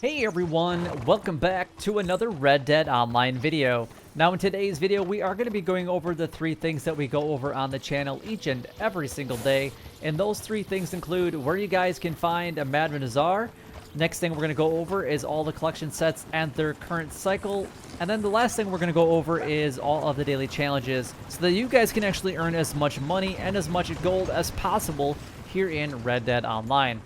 Hey everyone, welcome back to another Red Dead Online video. Now in today's video, we are going to be going over the 3 things that we go over on the channel each and every single day. And those 3 things include where you guys can find a Mad Nazar. Next thing we're going to go over is all the collection sets and their current cycle. And then the last thing we're going to go over is all of the daily challenges so that you guys can actually earn as much money and as much gold as possible here in Red Dead Online.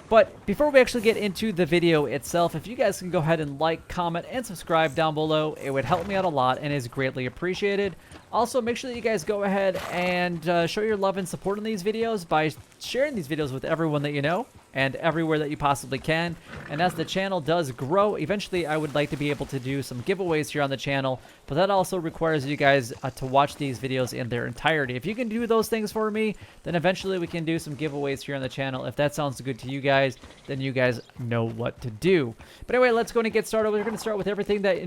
But before we actually get into the video itself, if you guys can go ahead and like, comment, and subscribe down below, it would help me out a lot and is greatly appreciated. Also, make sure that you guys go ahead and show your love and support in these videos by sharing these videos with everyone that you know and everywhere that you possibly can. And as the channel does grow, eventually I would like to be able to do some giveaways here on the channel, but that also requires you guys to watch these videos in their entirety. If you can do those things for me, then eventually we can do some giveaways here on the channel. If that sounds good to you guys, then you guys know what to do. But anyway, let's go and get started. We're going to start with everything that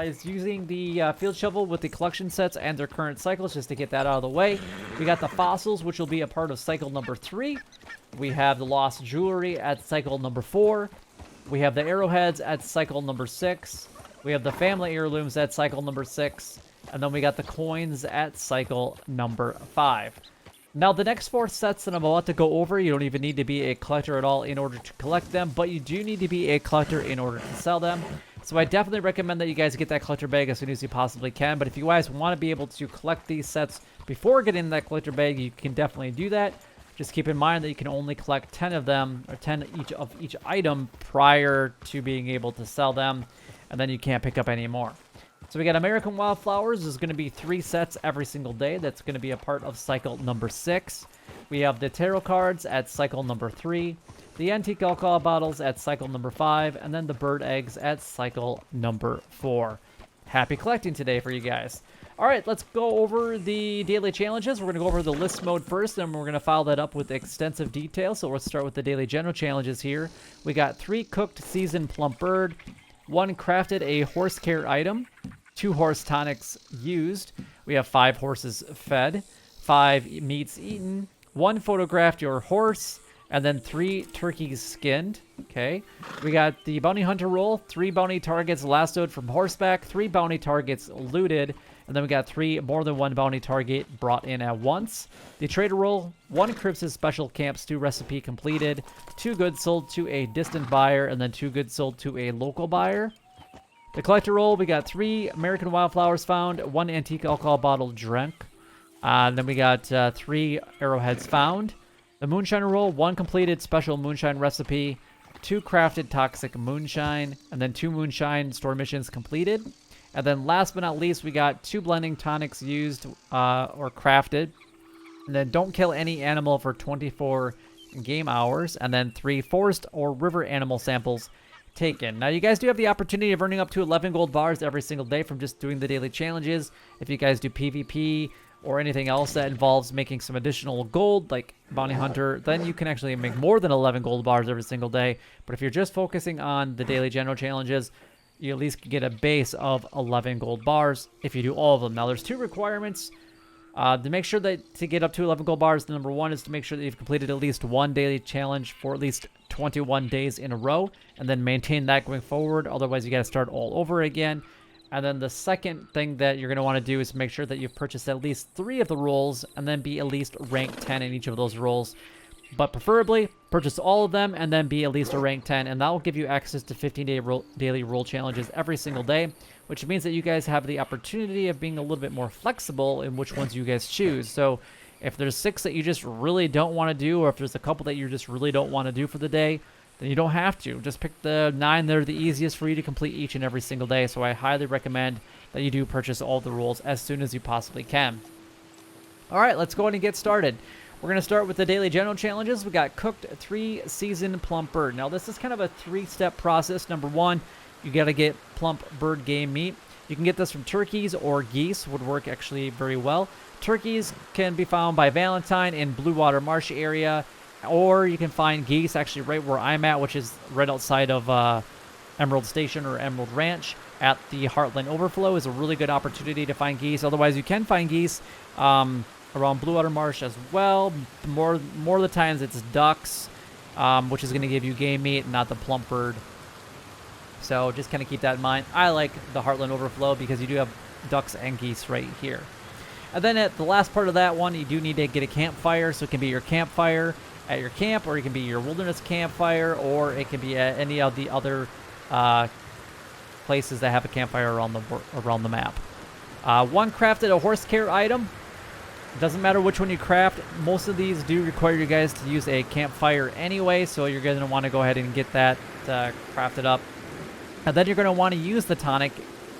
is using the field shovel with the collection sets and their current cycles, just to get that out of the way. We got the fossils, which will be a part of cycle number 3. We have the lost jewelry at cycle number 4. We have the arrowheads at cycle number 6. We have the family heirlooms at cycle number 6. And then we got the coins at cycle number 5. Now, the next 4 sets that I'm about to go over, you don't even need to be a collector at all in order to collect them, but you do need to be a collector in order to sell them. So I definitely recommend that you guys get that collector bag as soon as you possibly can. But if you guys want to be able to collect these sets before getting that collector bag, you can definitely do that. Just keep in mind that you can only collect 10 of them, or 10 of each item prior to being able to sell them, and then you can't pick up any more. So we got American Wildflowers. There's going to be 3 sets every single day. That's going to be a part of cycle number 6. We have the tarot cards at cycle number 3, the antique alcohol bottles at cycle number 5, and then the bird eggs at cycle number 4. Happy collecting today for you guys. All right, let's go over the daily challenges. We're going to go over the list mode first, and we're going to file that up with extensive detail. So let's start with the daily general challenges here. We got 3 cooked seasoned plump bird, 1 crafted a horse care item, 2 horse tonics used. We have 5 horses fed, 5 meats eaten, 1 photographed your horse, and then 3 turkeys skinned. Okay. We got the bounty hunter roll, 3 bounty targets lassoed from horseback, 3 bounty targets looted, and then we got 3 more than 1 bounty target brought in at once. The trader roll, 1 Crips' special camp stew recipe completed, 2 goods sold to a distant buyer, and then 2 goods sold to a local buyer. The collector roll, we got 3 American Wildflowers found, 1 antique alcohol bottle drank. Then we got 3 arrowheads found. The moonshine roll, 1 completed special moonshine recipe, 2 crafted toxic moonshine, and then 2 moonshine store missions completed. And then last but not least, we got 2 blending tonics used or crafted. And then don't kill any animal for 24 game hours. And then 3 forest or river animal samples taken. Now, you guys do have the opportunity of earning up to 11 gold bars every single day from just doing the daily challenges. If you guys do PvP or anything else that involves making some additional gold, like Bounty Hunter, then you can actually make more than 11 gold bars every single day. But if you're just focusing on the daily general challenges, you at least get a base of 11 gold bars if you do all of them. Now, there's 2 requirements to make sure that to get up to 11 gold bars. The number 1 is to make sure that you've completed at least 1 daily challenge for at least 21 days in a row, and then maintain that going forward. Otherwise, you got to start all over again. And then the second thing that you're going to want to do is make sure that you've purchased at least 3 of the rolls, and then be at least rank 10 in each of those rolls. But preferably, purchase all of them and then be at least a rank 10, and that will give you access to 15-day daily roll challenges every single day, which means that you guys have the opportunity of being a little bit more flexible in which ones you guys choose. So if there's 6 that you just really don't want to do, or if there's a couple that you just really don't want to do for the day, then you don't have to. Just pick the 9 that are the easiest for you to complete each and every single day. So I highly recommend that you do purchase all the rolls as soon as you possibly can. All right, let's go ahead and get started. We're going to start with the daily general challenges. We got cooked 3 seasoned plump bird. Now, this is kind of a 3-step process. Number 1, you got to get plump bird game meat. You can get this from turkeys or geese, would work actually very well. Turkeys can be found by Valentine in Blue Water Marsh area, or you can find geese actually right where I'm at, which is right outside of Emerald Station or Emerald Ranch at the Heartland Overflow. Is a really good opportunity to find geese. Otherwise, you can find geese around Blue Water Marsh as well. More of the times it's ducks, which is going to give you game meat, not the plump bird So just kind of keep that in mind. I like the Heartland Overflow because you do have ducks and geese right here. And then at the last part of that one, you do need to get a campfire. So it can be your campfire at your camp, or it can be your wilderness campfire, or it can be at any of the other places that have a campfire around the map. One crafted a horse care item. Doesn't matter which one you craft. Most of these do require you guys to use a campfire anyway, so you're going to want to go ahead and get that crafted up. And then you're going to want to use the tonic,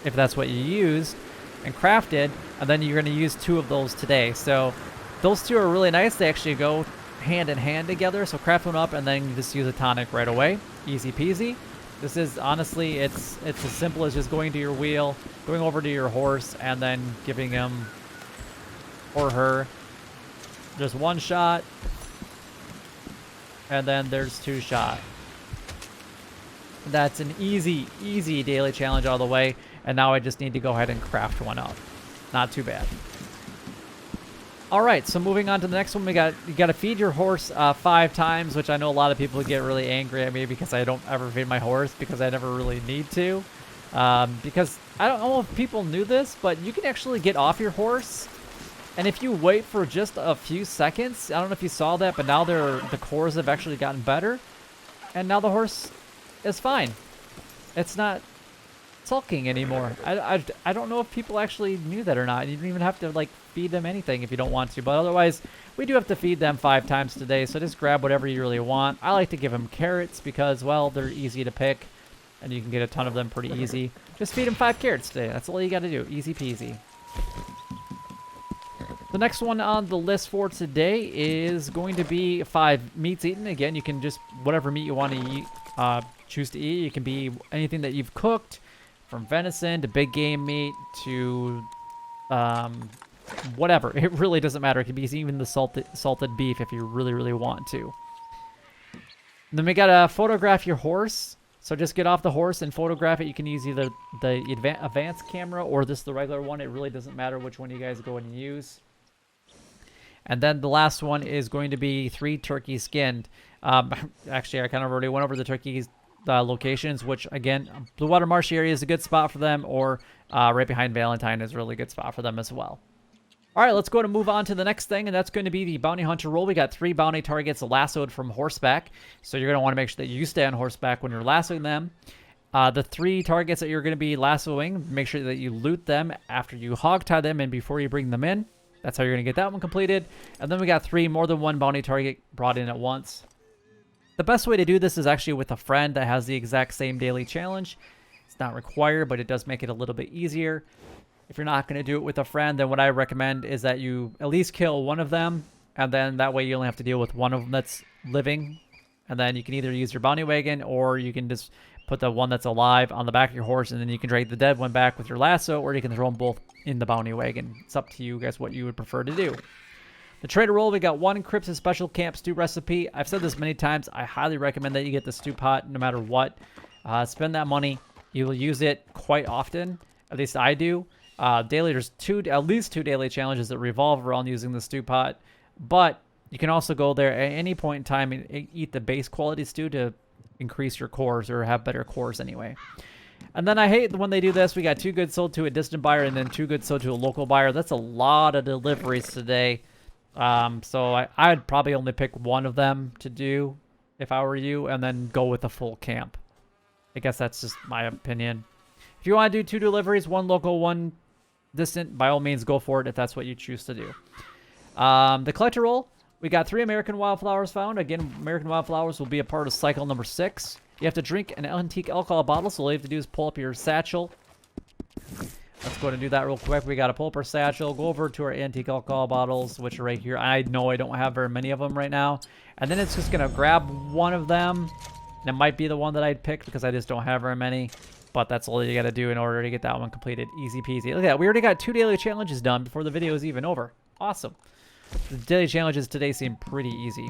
if that's what you used, and crafted, and then you're going to use 2 of those today. So those 2 are really nice. They actually go hand in hand together, so craft one up and then you just use a tonic right away. Easy peasy. This is, honestly, it's as simple as just going to your wheel, going over to your horse, and then giving him or her just 1 shot, and then there's 2 shot. That's an easy daily challenge all the way, and now I just need to go ahead and craft one up. Not too bad. All right, so moving on to the next one, you got to feed your horse 5 times, which I know a lot of people get really angry at me because I don't ever feed my horse because I never really need to. Because I don't know if people knew this, but you can actually get off your horse, and if you wait for just a few seconds, I don't know if you saw that, but now the cores have actually gotten better, and now the horse is fine. It's not sulking anymore. I don't know if people actually knew that or not. You don't even have to like feed them anything if you don't want to, but otherwise we do have to feed them 5 times today, so just grab whatever you really want. I like to give them carrots because, well, they're easy to pick and you can get a ton of them pretty easy. Just feed them 5 carrots today. That's all you got to do. Easy peasy. The next one on the list for today is going to be 5 meats eaten. Again, you can just whatever meat you want to eat, choose to eat. It can be anything that you've cooked, from venison to big game meat to whatever. It really doesn't matter. It can be even the salted beef if you really want to. And then we gotta photograph your horse. So just get off the horse and photograph it. You can use either the advanced camera or just the regular one. It really doesn't matter which one you guys go and use. And then the last one is going to be 3 turkeys skinned. Actually, I kind of already went over the turkeys locations, which again, Blue Water Marshy area is a good spot for them, or right behind Valentine is a really good spot for them as well. All right, let's go and move on to the next thing, and that's going to be the bounty hunter roll. We got 3 bounty targets lassoed from horseback, so you're going to want to make sure that you stay on horseback when you're lassoing them. The 3 targets that you're going to be lassoing, make sure that you loot them after you hog tie them and before you bring them in. That's how you're going to get that one completed. And then we got 3 more than 1 bounty target brought in at once. The best way to do this is actually with a friend that has the exact same daily challenge. It's not required, but it does make it a little bit easier. If you're not going to do it with a friend, then what I recommend is that you at least kill one of them, and then that way you only have to deal with one of them that's living. And then you can either use your bounty wagon, or you can just put the one that's alive on the back of your horse, and then you can drag the dead one back with your lasso, or you can throw them both in the bounty wagon. It's up to you guys what you would prefer to do. The trader roll, we got 1 Crips special camp stew recipe. I've said this many times. I highly recommend that you get the stew pot no matter what. Spend that money. You will use it quite often. At least I do. Daily, there's at least 2 daily challenges that revolve around using the stew pot. But you can also go there at any point in time and eat the base quality stew to increase your cores, or have better cores anyway. And then I hate when they do this. We got 2 goods sold to a distant buyer and then 2 goods sold to a local buyer. That's a lot of deliveries today. So I'd probably only pick one of them to do if I were you, and then go with a full camp. I guess that's just my opinion. If you want to do 2 deliveries, 1 local, 1 distant, by all means go for it if that's what you choose to do. The collector roll, we got 3 American wildflowers found. Again, American wildflowers will be a part of cycle number 6. You have to drink an antique alcohol bottle, so all you have to do is pull up your satchel. Let's go ahead and do that real quick. We got to pull up our satchel, go over to our antique alcohol bottles, which are right here. I know I don't have very many of them right now. And then it's just going to grab one of them. And it might be the one that I'd pick because I just don't have very many. But that's all you got to do in order to get that one completed. Easy peasy. Look at that. We already got 2 daily challenges done before the video is even over. Awesome. The daily challenges today seem pretty easy.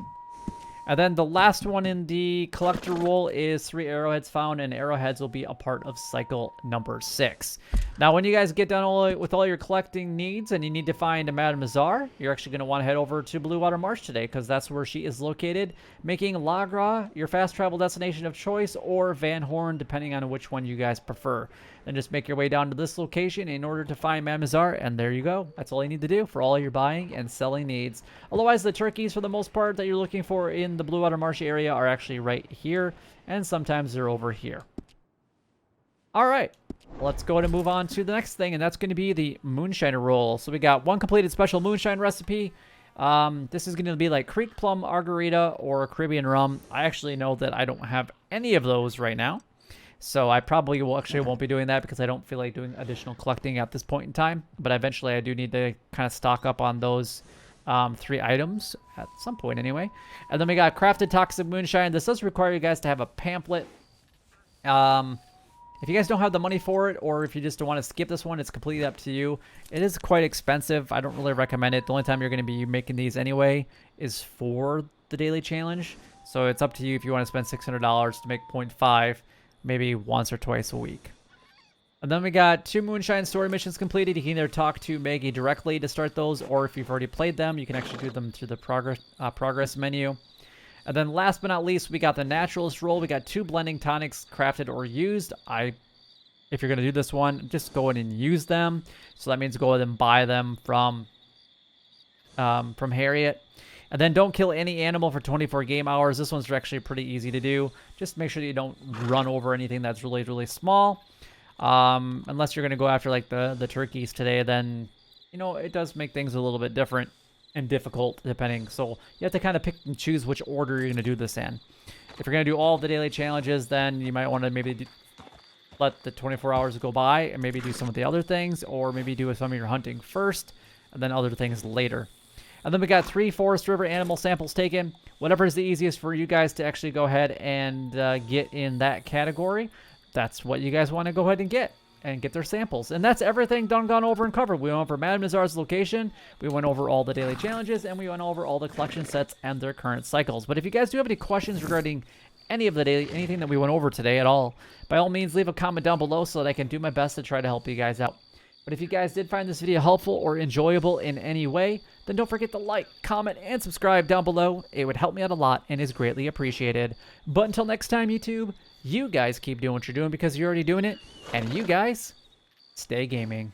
And then the last one in the collector roll is 3 arrowheads found, and arrowheads will be a part of cycle number 6. Now, when you guys get done with all your collecting needs and you need to find a Madame Nazar, you're actually going to want to head over to Blue Water Marsh today, because that's where she is located, making Lagra your fast travel destination of choice, or Van Horn, depending on which one you guys prefer. Then just make your way down to this location in order to find Madame Nazar, and there you go. That's all you need to do for all your buying and selling needs. Otherwise, the turkeys, for the most part, that you're looking for in the Blue Water Marsh area are actually right here, and sometimes they're over here. All right, let's go ahead and move on to the next thing, and that's going to be the Moonshiner Roll. So we got one completed special moonshine recipe. This is going to be like Creek Plum Margarita or Caribbean Rum. I actually know that I don't have any of those right now, so I probably won't be doing that because I don't feel like doing additional collecting at this point in time. But eventually I do need to kind of stock up on those 3 items at some point anyway. And then we got Crafted Toxic Moonshine. This does require you guys to have a pamphlet. If you guys don't have the money for it, or if you just don't want to skip this one, it's completely up to you. It is quite expensive. I don't really recommend it. The only time you're going to be making these anyway is for the daily challenge. So it's up to you if you want to spend $600 to make 0.5, maybe once or twice a week. And then we got 2 Moonshine story missions completed. You can either talk to Maggie directly to start those, or if you've already played them, you can actually do them through the progress menu. And then last but not least, we got the Naturalist Roll. We got 2 blending tonics crafted or used. If you're going to do this one, just go ahead and use them. So that means go ahead and buy them from Harriet. And then don't kill any animal for 24 game hours. This one's actually pretty easy to do. Just make sure that you don't run over anything that's really, really small. Unless you're going to go after like the turkeys today, then, you know, it does make things a little bit different and difficult depending. So you have to kind of pick and choose which order you're going to do this in. If you're going to do all the daily challenges, then you might want to maybe let the 24 hours go by and maybe do some of the other things, or maybe do some of your hunting first and then other things later. And then we got 3 Forest River animal samples taken. Whatever is the easiest for you guys to actually go ahead and get in that category, that's what you guys want to go ahead and get their samples. And that's everything done, gone over, and covered. We went over Madame Nazar's location, we went over all the daily challenges, and we went over all the collection sets and their current cycles. But if you guys do have any questions regarding any of the anything that we went over today at all, by all means, leave a comment down below so that I can do my best to try to help you guys out. But if you guys did find this video helpful or enjoyable in any way, then don't forget to like, comment, and subscribe down below. It would help me out a lot and is greatly appreciated. But until next time, YouTube, you guys keep doing what you're doing because you're already doing it, and you guys stay gaming.